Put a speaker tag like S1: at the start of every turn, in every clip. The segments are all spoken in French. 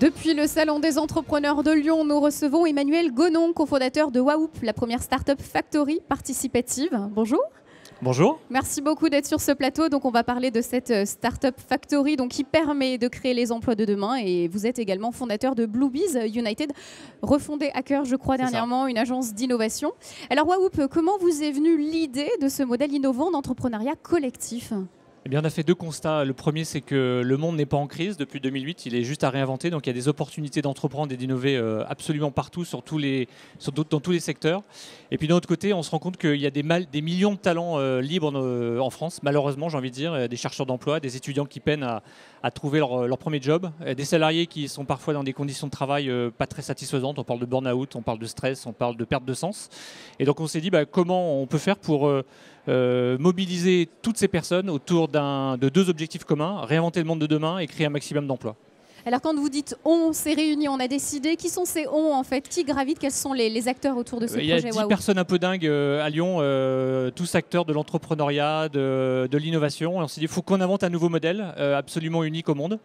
S1: Depuis le Salon des entrepreneurs de Lyon, nous recevons Emmanuel Gonon, cofondateur de Waoup, la première start-up factory participative. Bonjour.
S2: Bonjour.
S1: Merci beaucoup d'être sur ce plateau. Donc, on va parler de cette Startup Factory qui permet de créer les emplois de demain. Et vous êtes également fondateur de Bluebees United, refondé à cœur, je crois, dernièrement, une agence d'innovation. Alors, Waoup, comment vous est venue l'idée de ce modèle innovant d'entrepreneuriat collectif ?
S2: Eh bien, on a fait deux constats. Le premier, c'est que le monde n'est pas en crise depuis 2008. Il est juste à réinventer. Donc, il y a des opportunités d'entreprendre et d'innover absolument partout, dans tous les secteurs. Et puis, d'un autre côté, on se rend compte qu'il y a des millions de talents libres en France, malheureusement, j'ai envie de dire. Des chercheurs d'emploi, des étudiants qui peinent à trouver leur premier job, des salariés qui sont parfois dans des conditions de travail pas très satisfaisantes. On parle de burn-out, on parle de stress, on parle de perte de sens. Et donc, on s'est dit comment on peut faire pour mobiliser toutes ces personnes autour de deux objectifs communs, réinventer le monde de demain et créer un maximum d'emplois.
S1: Alors quand vous dites « on s'est réunis, on a décidé », qui sont ces « on » en fait? Qui gravitent? Quels sont les acteurs autour de ce projet?
S2: Il y a 10 personnes un peu dingues à Lyon, tous acteurs de l'entrepreneuriat, de l'innovation. Et on s'est dit qu'il faut qu'on invente un nouveau modèle absolument unique au monde,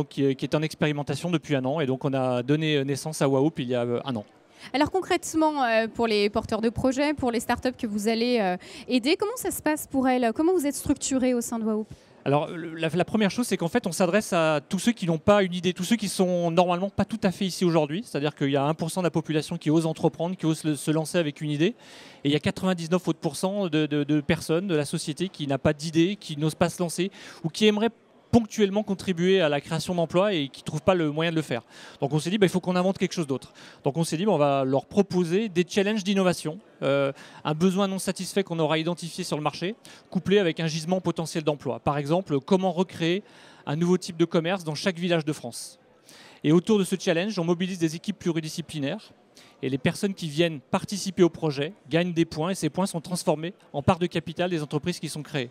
S2: qui est en expérimentation depuis un an. Et donc on a donné naissance à Waoup il y a un an.
S1: Alors concrètement, pour les porteurs de projets, pour les startups que vous allez aider, comment ça se passe pour elles? Comment vous êtes structuré au sein de Waoup?
S2: Alors la première chose, c'est qu'en fait on s'adresse à tous ceux qui n'ont pas une idée, tous ceux qui sont normalement pas tout à fait ici aujourd'hui. C'est-à-dire qu'il y a 1% de la population qui ose entreprendre, qui ose se lancer avec une idée. Et il y a 99 autres % de personnes de la société qui n'a pas d'idée, qui n'osent pas se lancer ou qui aimeraient ponctuellement contribuer à la création d'emplois et qui ne trouvent pas le moyen de le faire. Donc on s'est dit il faut qu'on invente quelque chose d'autre. Donc on s'est dit on va leur proposer des challenges d'innovation, un besoin non satisfait qu'on aura identifié sur le marché, couplé avec un gisement potentiel d'emploi. Par exemple, comment recréer un nouveau type de commerce dans chaque village de France. Et autour de ce challenge, on mobilise des équipes pluridisciplinaires. Et les personnes qui viennent participer au projet gagnent des points et ces points sont transformés en part de capital des entreprises qui sont créées.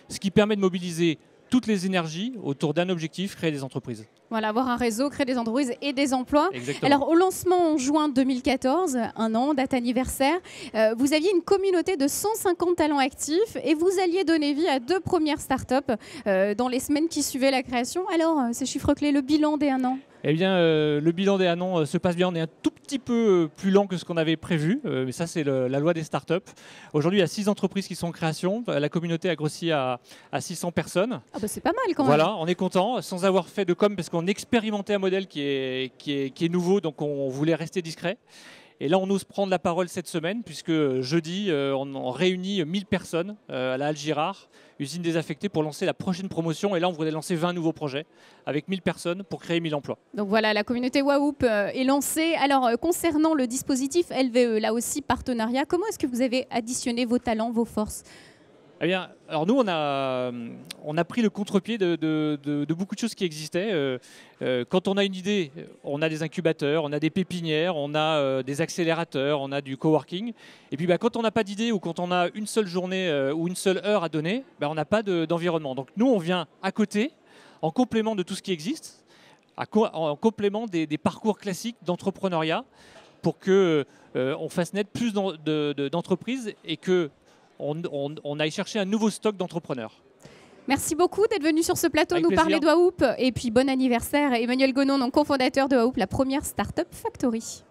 S2: Ce qui permet de mobiliser toutes les énergies autour d'un objectif, créer des entreprises.
S1: Voilà, avoir un réseau, créer des entreprises et des emplois.
S2: Exactement.
S1: Alors, au lancement en juin 2014, un an, date anniversaire, vous aviez une communauté de 150 talents actifs et vous alliez donner vie à 2 premières startups dans les semaines qui suivaient la création. Alors, ces chiffres clés, le bilan des 1 an?
S2: Eh bien, le bilan des 1 an se passe bien. On est un tout petit peu plus lent que ce qu'on avait prévu, mais ça, c'est la loi des startups. Aujourd'hui, il y a 6 entreprises qui sont en création. La communauté a grossi à 600 personnes.
S1: Ah bah c'est pas mal quand même.
S2: Voilà, on est content, sans avoir fait de com, parce qu'on expérimentait un modèle qui est nouveau, donc on voulait rester discret. Et là, on ose prendre la parole cette semaine, puisque jeudi, on réunit 1000 personnes à la Halle Girard, usine désaffectée, pour lancer la prochaine promotion. Et là, on voudrait lancer 20 nouveaux projets avec 1000 personnes pour créer 1000 emplois.
S1: Donc voilà, la communauté Waoup est lancée. Alors, concernant le dispositif LVE, là aussi, partenariat, comment est-ce que vous avez additionné vos talents, vos forces?
S2: Eh bien, alors nous, on a pris le contre-pied de beaucoup de choses qui existaient. Quand on a une idée, on a des incubateurs, on a des pépinières, on a des accélérateurs, on a du coworking. Et puis quand on n'a pas d'idée ou quand on a une seule journée ou une seule heure à donner, on n'a pas d'environnement. Donc nous, on vient à côté, en complément de tout ce qui existe, en complément des parcours classiques d'entrepreneuriat pour qu'on fasse naître plus d'entreprises et que on aille chercher un nouveau stock d'entrepreneurs.
S1: Merci beaucoup d'être venu sur ce plateau
S2: Avec
S1: nous
S2: plaisir.
S1: parler de Waoup. Et puis bon anniversaire Emmanuel Gonon, cofondateur de Waoup, la première Startup Factory.